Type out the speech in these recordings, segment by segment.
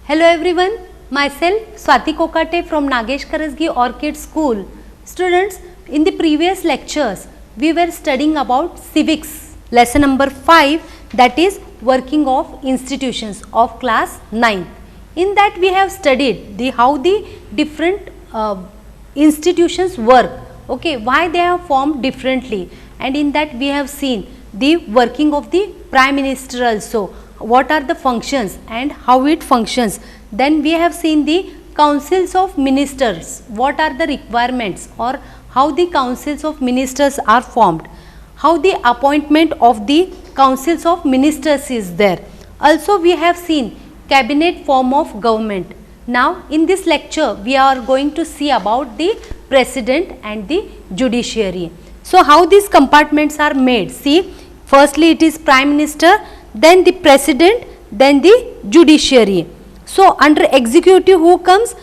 Hello everyone, myself Swati Kokate from Nagesh Karasgi Orchid School. Students, in the previous lectures, we were studying about civics, lesson number 5, that is working of institutions of class 9. In that we have studied how the different institutions work, okay, why they are formed differently, and in that we have seen the working of the Prime Minister also, what are the functions and how it functions. Then we have seen the councils of ministers, what are the requirements or how the councils of ministers are formed, how the appointment of the councils of ministers is there. Also we have seen cabinet form of government. Now in this lecture we are going to see about the president and the judiciary. So how these compartments are made? See, firstly it is Prime Minister, then the president, then the judiciary. So under executive who comes?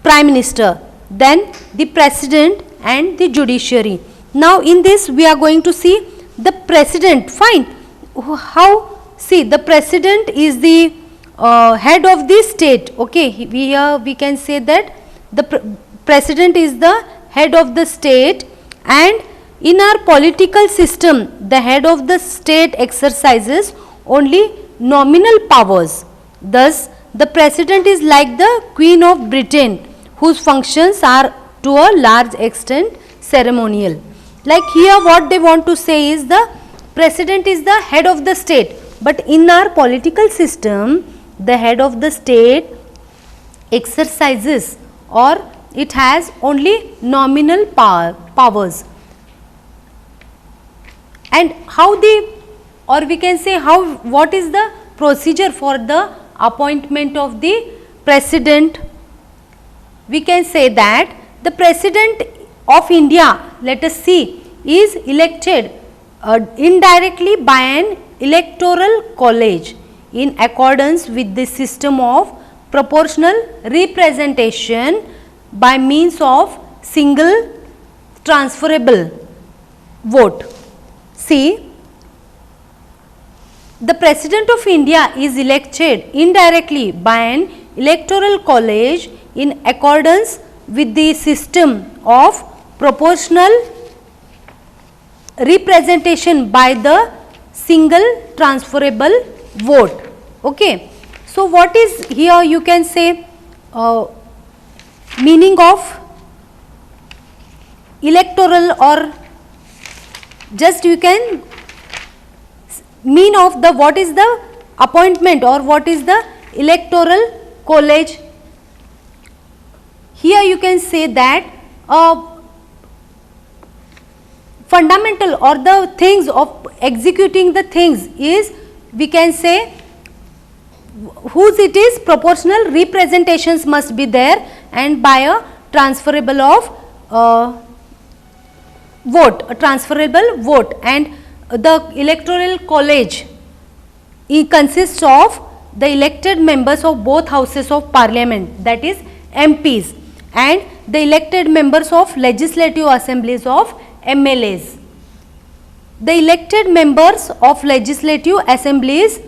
Prime Minister, then the president and the judiciary. Now in this we are going to see the president. Fine. How? See, the president is the head of the state. Okay, here we can say that the president is the head of the state, and in our political system the head of the state exercises only nominal powers. Thus the president is like the Queen of Britain, whose functions are to a large extent ceremonial. Like here what they want to say is the president is the head of the state, but in our political system the head of the state exercises or it has only nominal powers. And how the, or we can say how, what is the procedure for the appointment of the president? We can say that the president of India, let us see, is elected indirectly by an electoral college in accordance with the system of proportional representation by means of single transferable vote. See, the president of India is elected indirectly by an electoral college in accordance with the system of proportional representation by the single transferable vote. Okay. So what is here, you can say meaning of electoral, or just you can mean of the what is the appointment or what is the electoral college. Here you can say that fundamental or the things of executing the things is, we can say, whose it is proportional representations must be there and by a transferable of vote, a transferable vote, and the electoral college consists of the elected members of both houses of parliament, that is MPs, and the elected members of legislative assemblies of MLAs. The elected members of legislative assemblies,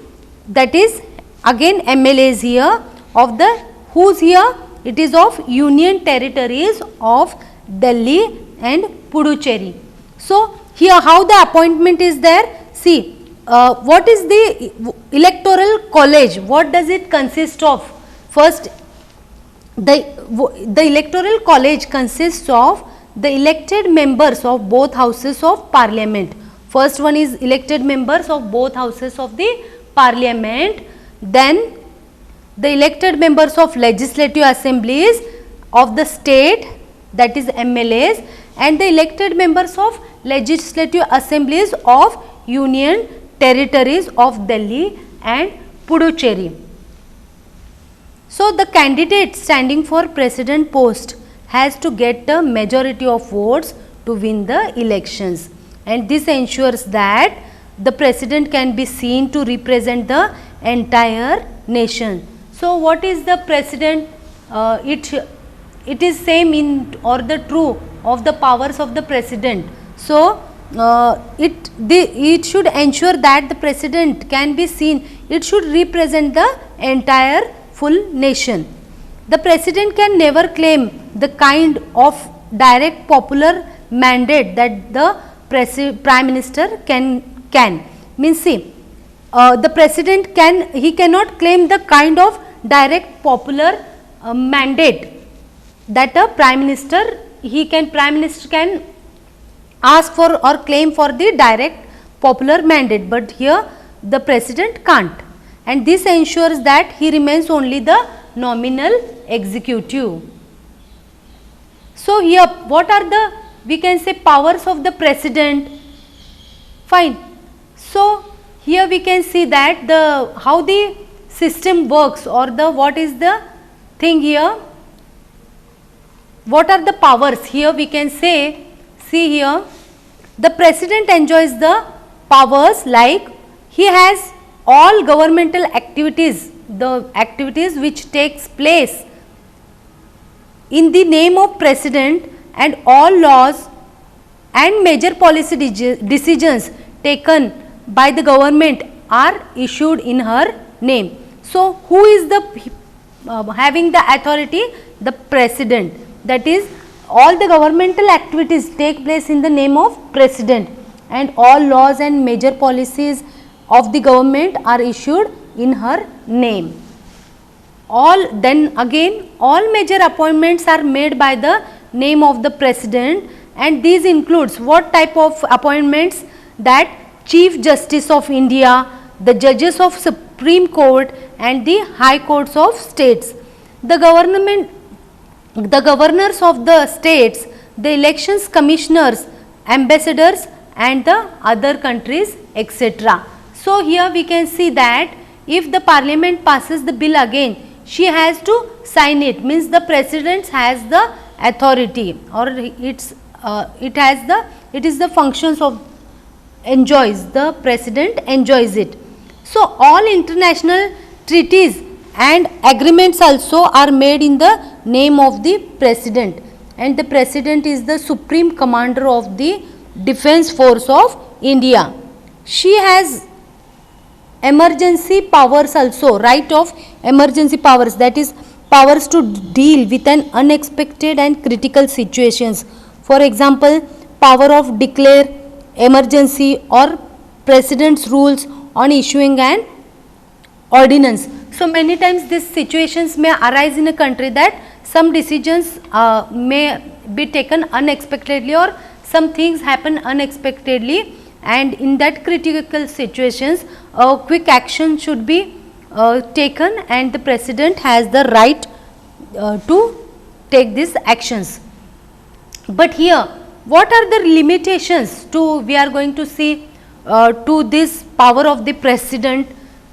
that is again MLAs here, of the whose here it is of union territories of Delhi and Puducherry. So here how the appointment is there? See, what is the electoral college? What does it consist of? First, the electoral college consists of the elected members of both houses of parliament. First one is elected members of both houses of the parliament, then the elected members of legislative assemblies of the state, that is MLAs, and the elected members of legislative assemblies of union territories of Delhi and Puducherry. So the candidate standing for president post has to get a majority of votes to win the elections, and this ensures that the president can be seen to represent the entire nation. So what is the president? It is same in or the true of the powers of the president. So it should ensure that the president can be seen, it should represent the entire full nation. The president can never claim the kind of direct popular mandate that the prime minister can. Means see, the president cannot claim the kind of direct popular mandate that a prime minister can ask for or claim for the direct popular mandate, but here the president can't, and this ensures that he remains only the nominal executive. So here what are the, we can say, powers of the president? Fine. So here we can see that how the system works, or what is the thing here, what are the powers here. We can say, see here, the president enjoys the powers like he has all governmental activities, the activities which takes place in the name of president, and all laws and major policy decisions taken by the government are issued in her name. So who is the having the authority? The president. That is, all the governmental activities take place in the name of president, and all laws and major policies of the government are issued in her name. Then again, all major appointments are made by the name of the president, and these includes what type of appointments? That Chief Justice of India, the judges of Supreme Court and the High Courts of States, the governors of the states, the elections commissioners, ambassadors and the other countries, etc. So here we can see that if the parliament passes the bill again, she has to sign it, means the president has the authority, or it is the functions of the president enjoys it. So all international treaties and agreements also are made in the name of the president, and the president is the supreme commander of the defense force of India. She has emergency powers also, right of emergency powers, that is powers to deal with an unexpected and critical situations. For example, power of declare emergency, or president's rules on issuing an ordinance. So many times these situations may arise in a country that some decisions may be taken unexpectedly, or some things happen unexpectedly, and in that critical situations a quick action should be taken, and the president has the right to take these actions. But here what are the limitations to, we are going to see to this power of the president?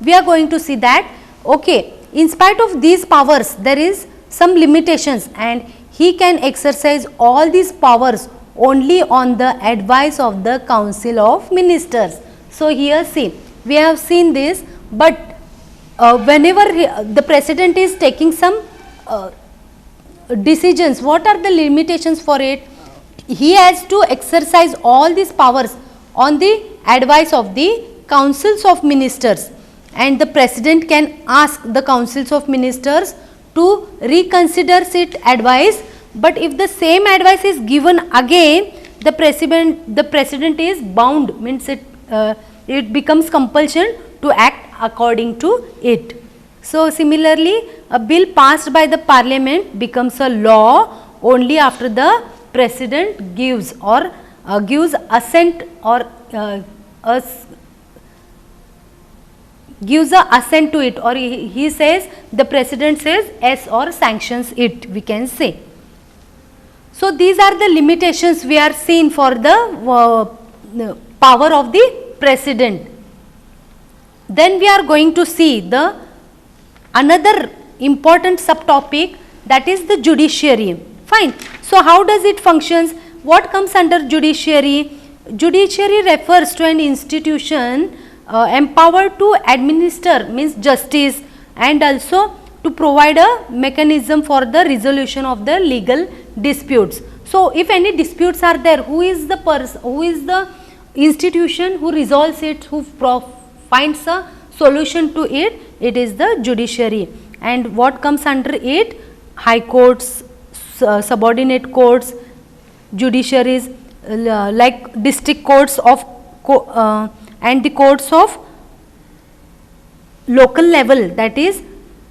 We are going to see that, okay, in spite of these powers there is some limitations, and he can exercise all these powers only on the advice of the Council of Ministers. So here see, we have seen this, but whenever the president is taking some decisions, what are the limitations for it? He has to exercise all these powers on the advice of the councils of ministers, and the president can ask the councils of ministers to reconsider its advice, but if the same advice is given again, the president is bound, means it becomes compulsion to act according to it. So similarly, a bill passed by the parliament becomes a law only after the president gives assent, or gives a assent to it, or he says, the president says yes or sanctions it, we can say. So these are the limitations we are seeing for the power of the president. Then we are going to see the another important subtopic, that is the judiciary. Fine. So how does it functions? What comes under judiciary? Judiciary refers to an institution empowered to administer, means justice, and also to provide a mechanism for the resolution of the legal disputes. So if any disputes are there, who is the institution who resolves it, who finds a solution to it? It is the judiciary. and what comes under it? High courts, subordinate courts, judiciaries, like district courts of and the courts of local level, that is,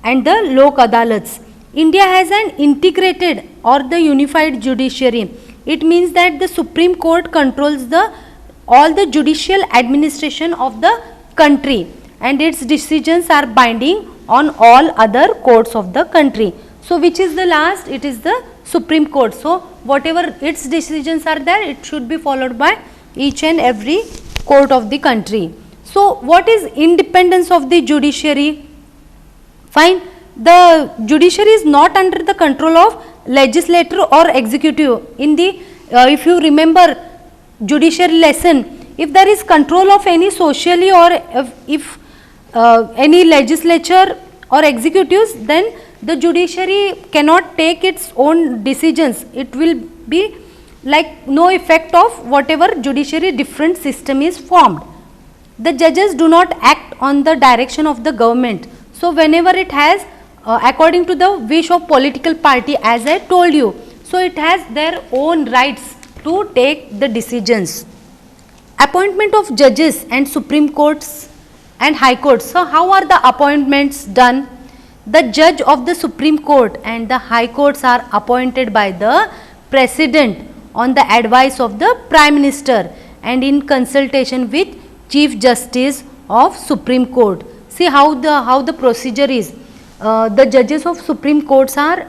and the Lok Adalats. India has an integrated or the unified judiciary. It means that the Supreme Court controls all the judicial administration of the country, and its decisions are binding on all other courts of the country. So, which is the last? It is the Supreme Court. So, whatever its decisions are there, it should be followed by each and every court of the country. So, what is independence of the judiciary? Fine. The judiciary is not under the control of legislature or executive. In the if you remember judiciary lesson, if there is control of any socially or if any legislature or executives, then the judiciary cannot take its own decisions. It will be like no effect of whatever judiciary different system is formed. The judges do not act on the direction of the government. So, whenever it has according to the wish of political party, as I told you, so it has their own rights to take the decisions. Appointment of judges and Supreme Courts and High Courts. So, how are the appointments done? The judge of the Supreme Court and the High Courts are appointed by the President on the advice of the Prime Minister and in consultation with Chief Justice of Supreme Court. See how the procedure is. The judges of Supreme Courts are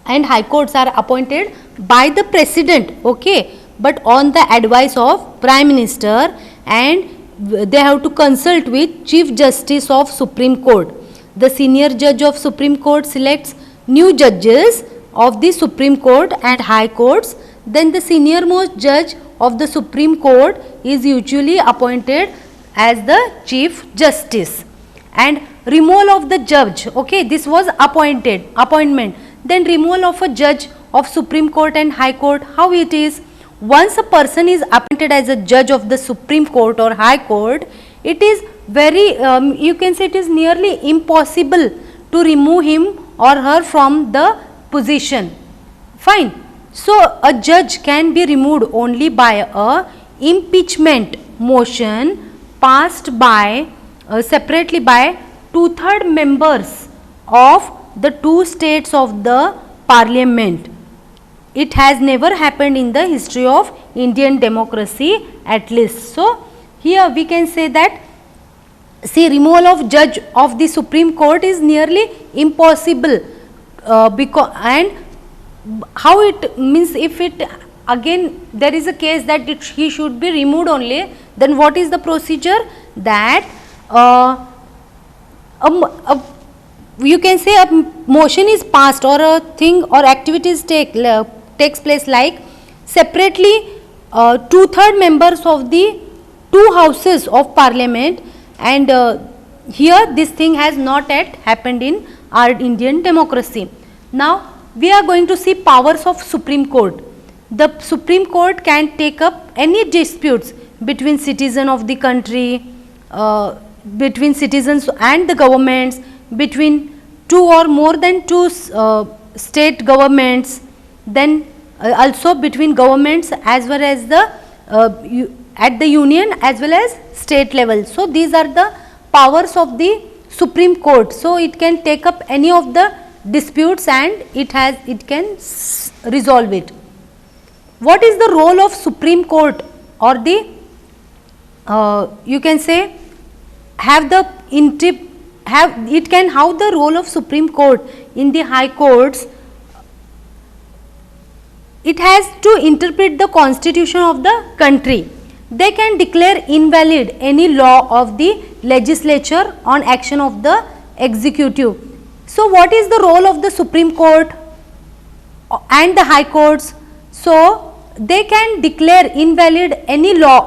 and High Courts are appointed by the President, okay, but on the advice of Prime Minister, and they have to consult with Chief Justice of Supreme Court. The senior judge of Supreme Court selects new judges of the Supreme Court and High Courts. Then the senior most judge of the Supreme Court is usually appointed as the Chief Justice. And removal of the judge, okay, this was appointment. Then removal of a judge of Supreme Court and High Court, how it is? Once a person is appointed as a judge of the Supreme Court or High Court, it is very, you can say it is nearly impossible to remove him or her from the position. Fine. So, a judge can be removed only by a impeachment motion passed by separately by 2/3 members of the two states of the parliament. It has never happened in the history of Indian democracy at least. So, here we can say that, see, removal of judge of the Supreme Court is nearly impossible because, and how it means, if it again there is a case that he should be removed only, then what is the procedure? That you can say a motion is passed or a thing or activities takes place, like separately 2/3 members of the two houses of parliament, and here this thing has not yet happened in our Indian democracy. Now, we are going to see powers of Supreme Court. The Supreme Court can take up any disputes between citizens of the country, between citizens and the governments, between two or more than two state governments, then also between governments as well as the at the union as well as state level. So, these are the powers of the Supreme Court. So, it can take up any of the disputes and it can resolve it. What is the role of Supreme Court, or the you can say have the how the role of Supreme Court in the High Courts? It has to interpret the constitution of the country. They can declare invalid any law of the legislature on action of the executive. So, what is the role of the Supreme Court and the High Courts? So, they can declare invalid any law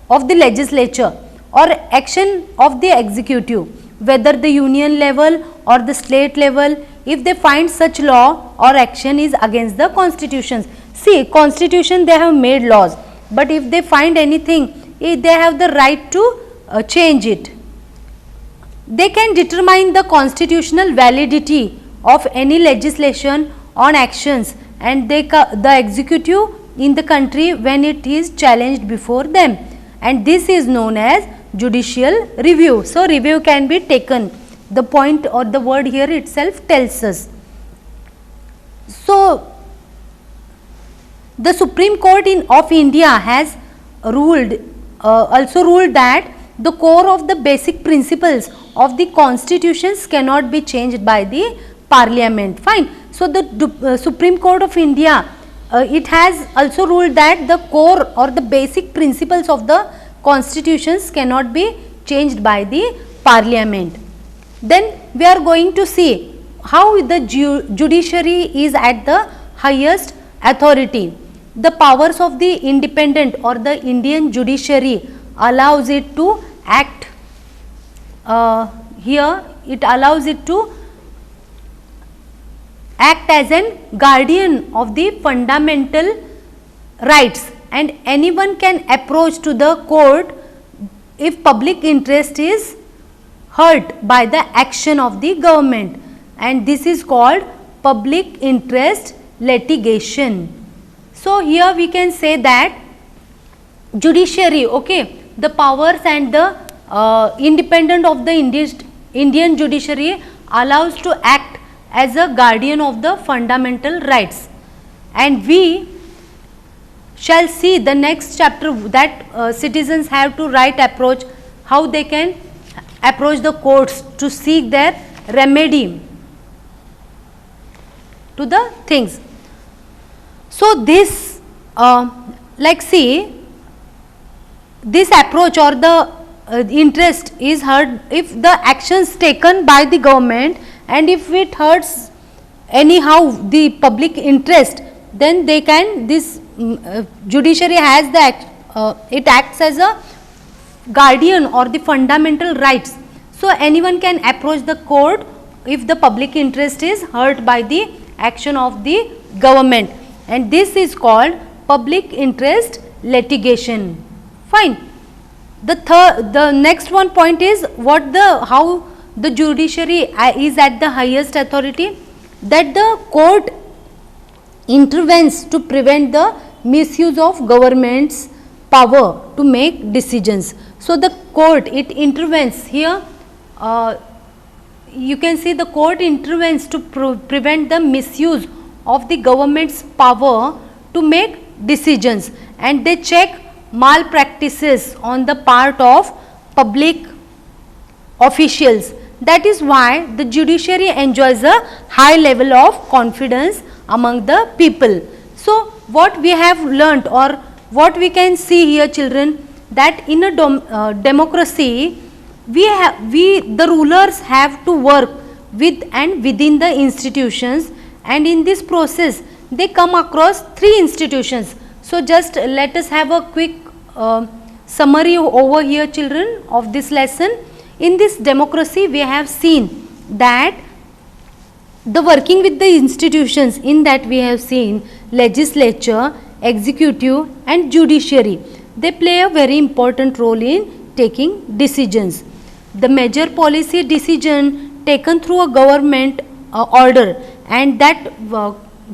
of the legislature or action of the executive, whether the union level or the state level, if they find such law or action is against the constitutions. See, constitution they have made laws, but if they find anything, they have the right to change it. they can determine the constitutional validity of any legislation on actions, and the executive in the country when it is challenged before them, and this is known as judicial review. So, review can be taken, the point or the word here itself tells us. So, the Supreme Court of India has also ruled that the core of the basic principles of the constitutions cannot be changed by the parliament. Fine. So, the Supreme Court of India, it has also ruled that the core or the basic principles of the constitutions cannot be changed by the parliament. Then we are going to see how the judiciary is at the highest authority. The powers of the independent or the Indian judiciary allows it to act, here it allows it to act as an guardian of the fundamental rights, and anyone can approach to the court if public interest is hurt by the action of the government, and this is called public interest litigation. So, here we can say that judiciary, okay, the powers and the independent of the Indian judiciary allows to act as a guardian of the fundamental rights, and we shall see the next chapter that citizens have to right approach, how they can approach the courts to seek their remedy to the things. So, this like see, this approach or the interest is heard if the actions taken by the government, and if it hurts anyhow the public interest, then they can, this judiciary has the it acts as a guardian or the fundamental rights. So, anyone can approach the court if the public interest is hurt by the action of the government, and this is called public interest litigation. Fine. The next one point is how the judiciary is at the highest authority, that the court intervenes to prevent the misuse of government's power to make decisions. So, the court, it intervenes here, you can see the court intervenes to prevent the misuse of the government's power to make decisions, and they check malpractices on the part of public officials. That is why the judiciary enjoys a high level of confidence among the people. So, what we have learnt or what we can see here, children, that in a democracy the rulers have to work with and within the institutions, and in this process they come across three institutions. So, just let us have a quick summary over here, children, of this lesson. In this democracy we have seen that the working with the institutions, in that we have seen legislature, executive and judiciary. They play a very important role in taking decisions. The major policy decision taken through a government order, and that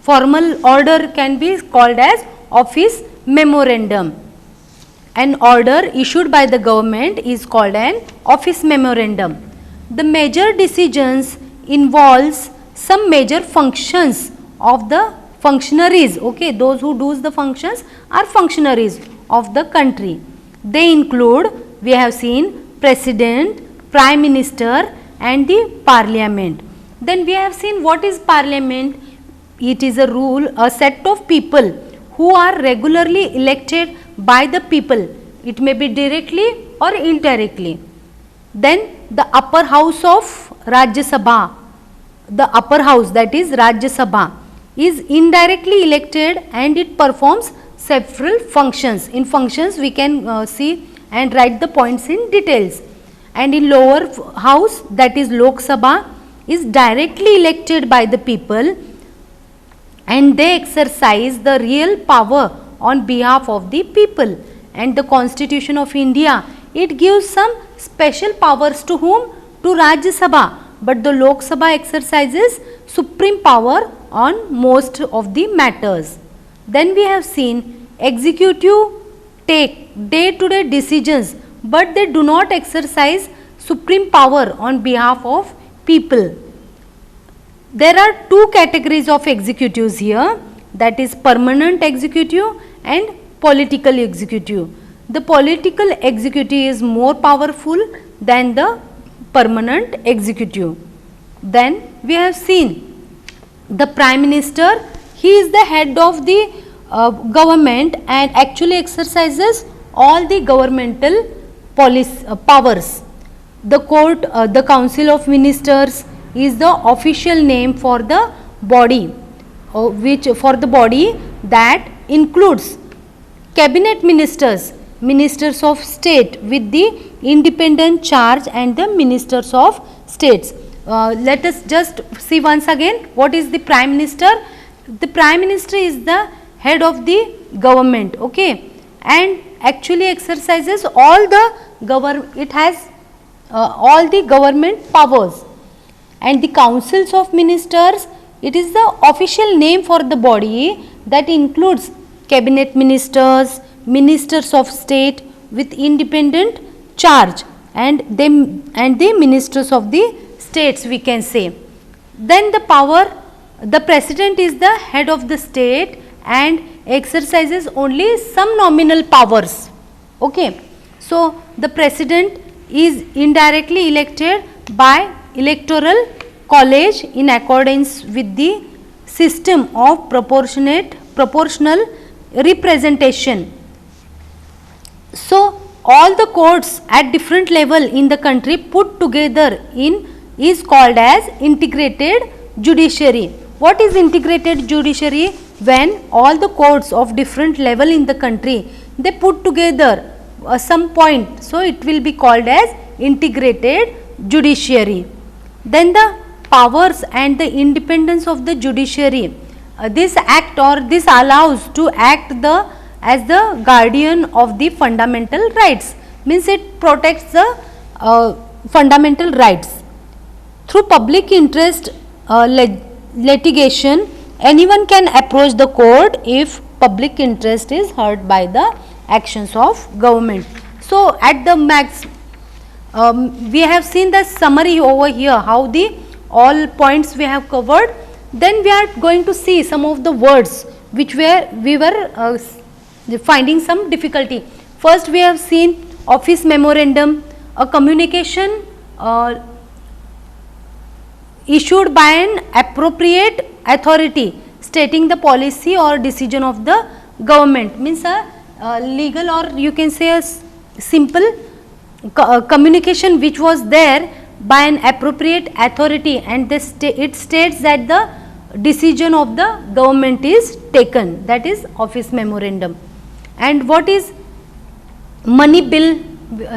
formal order can be called as office memorandum. An order issued by the government is called an office memorandum. The major decisions involves some major functions of the functionaries, okay, those who do the functions are functionaries of the country. They include, we have seen, president, prime minister and the parliament. Then we have seen what is parliament. It is a set of people who are regularly elected by the people. It may be directly or indirectly. Then the upper house of Rajya Sabha, the upper house, that is Rajya Sabha, is indirectly elected and it performs several functions. In functions we can see and write the points in details. And in lower house, that is Lok Sabha, is directly elected by the people and they exercise the real power on behalf of the people. And the Constitution of India, it gives some special powers to whom? to Rajya Sabha, but the Lok Sabha exercises supreme power on most of the matters. Then we have seen executive take day-to-day decisions, but they do not exercise supreme power on behalf of people. There are two categories of executives here, that is permanent executive and political executive. The political executive is more powerful than the permanent executive. Then we have seen the Prime Minister, he is the head of the government and actually exercises all the governmental powers. The court, the Council of Ministers is the official name for the body, that includes cabinet ministers, ministers of state with the independent charge, and the ministers of states. Let us just see once again what is the Prime Minister. The Prime Minister is the head of the government, okay, and actually exercises all the all the government powers. And the councils of ministers, it is the official name for the body that includes cabinet ministers, ministers of state with independent charge, and the ministers of the states, we can say. Then the president is the head of the state and exercises only some nominal powers, okay. So the president is indirectly elected by electoral college in accordance with the system of proportional representation. So all the courts at different level in the country put together is called as integrated judiciary. What is integrated judiciary? When all the courts of different level in the country, they put together some point, so it will be called as integrated judiciary. Then the powers and the independence of the judiciary, this act or this allows to act as the guardian of the fundamental rights, means it protects the fundamental rights. Through public interest litigation, anyone can approach the court if public interest is hurt by the actions of government. So at the max, we have seen the summary over here, how the all points we have covered. Then we are going to see some of the words which we were finding some difficulty. First we have seen office memorandum, a communication issued by an appropriate authority stating the policy or decision of the government, means a legal, or you can say a simple communication which was there by an appropriate authority, and it states that the decision of the government is taken, that is office memorandum. And what is money bill?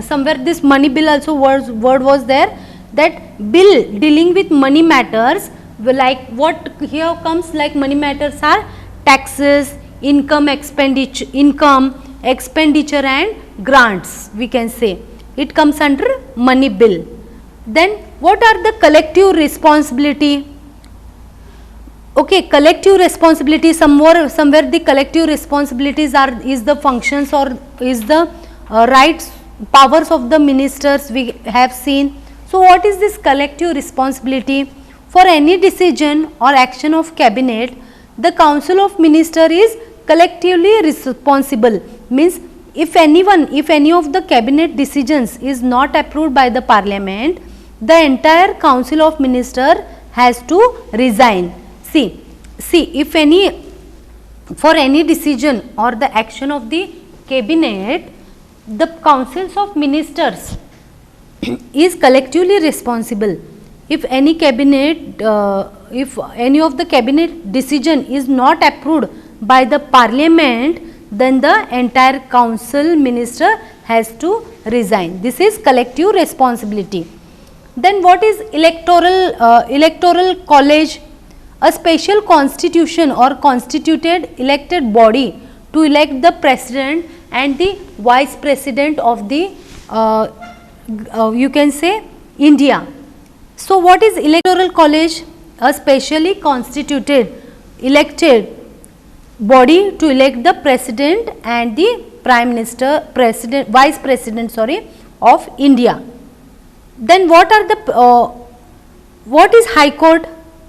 Somewhere this money bill also word was there, that bill dealing with money matters, like what here comes, like money matters are taxes, income, expenditure and grants, we can say it comes under money bill. Then what are the collective responsibility? Okay, collective responsibility, somewhere the collective responsibilities is the functions or is the rights, powers of the ministers we have seen. So what is this collective responsibility? For any decision or action of cabinet, the council of minister is collectively responsible, means if any of the cabinet decisions is not approved by the parliament, the entire council of minister has to resign. See if for any decision or the action of the cabinet, the councils of ministers is collectively responsible. If any of the cabinet decision is not approved by the parliament, then the entire council minister has to resign. This is collective responsibility. Then what is electoral college? A special constitution or constituted elected body to elect the president and the vice president of the you can say India. So what is electoral college? A specially constituted elected body to elect the president and the prime minister, vice president of India. Then what are the what is high court?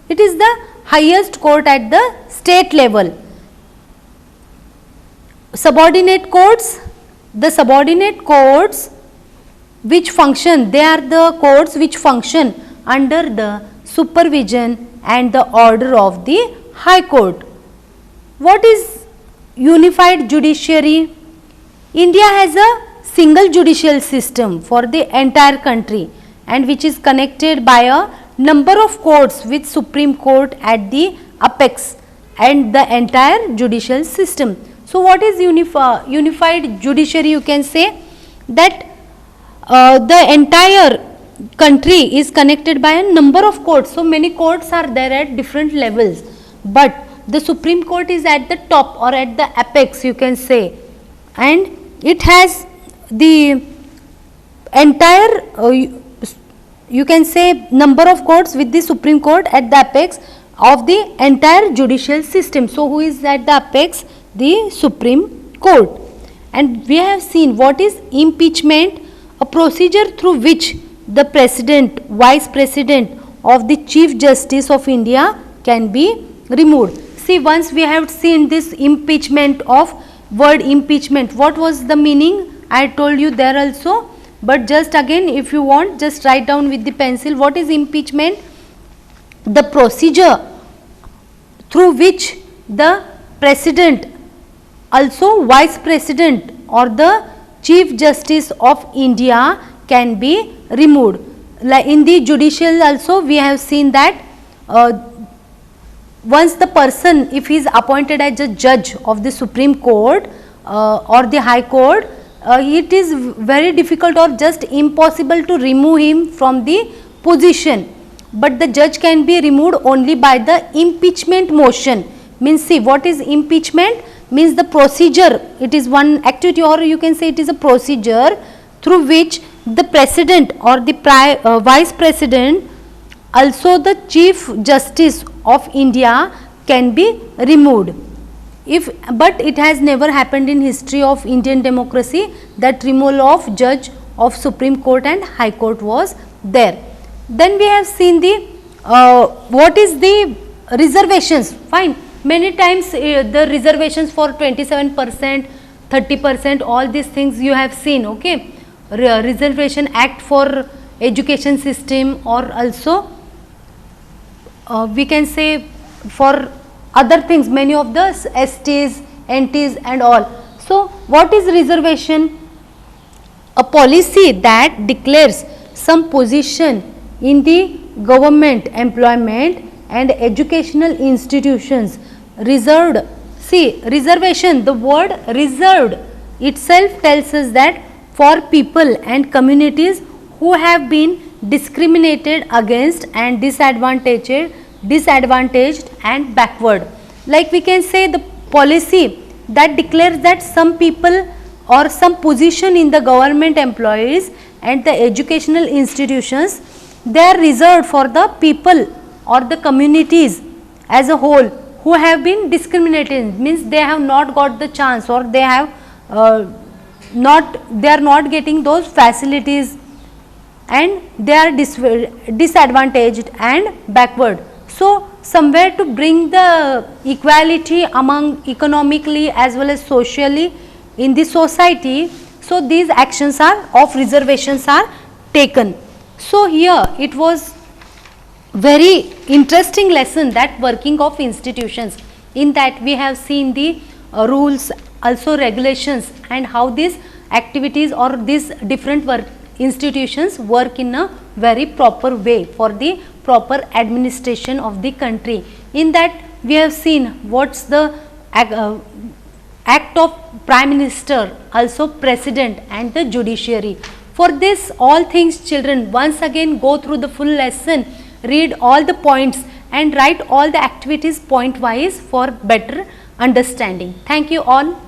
It is the highest court at the state level. Subordinate courts, the subordinate courts which function, they are the courts which function under the supervision and the order of the high court. What is unified judiciary? India has a single judicial system for the entire country and which is connected by a number of courts with Supreme Court at the apex and the entire judicial system. So what is unified judiciary? You can say that the entire country is connected by a number of courts. So many courts are there at different levels, but the Supreme Court is at the top or at the apex, you can say, and it has the entire you can say number of courts with the Supreme Court at the apex of the entire judicial system. So who is at the apex? The Supreme Court. And we have seen what is impeachment, a procedure through which the president, vice president of the Chief Justice of India can be removed. See, once we have seen this impeachment of word impeachment, what was the meaning? I told you there also, but just again if you want, just write down with the pencil. What is impeachment? The procedure through which the president, also vice president or the Chief Justice of India can be removed. Like in the judicial also we have seen that once the person, if he is appointed as a judge of the Supreme Court or the High Court, it is very difficult or just impossible to remove him from the position, but the judge can be removed only by the impeachment motion. Means, see, what is impeachment? Means the procedure, it is one activity, or you can say it is a procedure through which the president or the vice president, also the Chief Justice of India can be removed. But it has never happened in history of Indian democracy that removal of judge of Supreme Court and High Court was there. Then we have seen the what is the reservations. Fine, many times the reservations for 27%, 30%, all these things you have seen. Okay, Reservation Act for education system, or also we can say for other things, many of the STs, NTs and all. So what is reservation? A policy that declares some position in the government employment and educational institutions reserved. See, reservation, the word reserved itself tells us that for people and communities who have been discriminated against and disadvantaged and backward. Like we can say the policy that declares that some people or some position in the government employees and the educational institutions, they are reserved for the people or the communities as a whole who have been discriminated, means they have not got the chance, or they have they are not getting those facilities and they are disadvantaged and backward. So somewhere to bring the equality among economically as well as socially in the society, so these actions of reservations are taken. So here it was very interesting lesson, that working of institutions. In that we have seen the rules, also regulations, and how these activities or these different institutions work in a very proper way for the proper administration of the country. In that we have seen what's the act of Prime Minister, also President and the judiciary. For this all things, children, once again go through the full lesson, read all the points and write all the activities point wise for better understanding. Thank you all.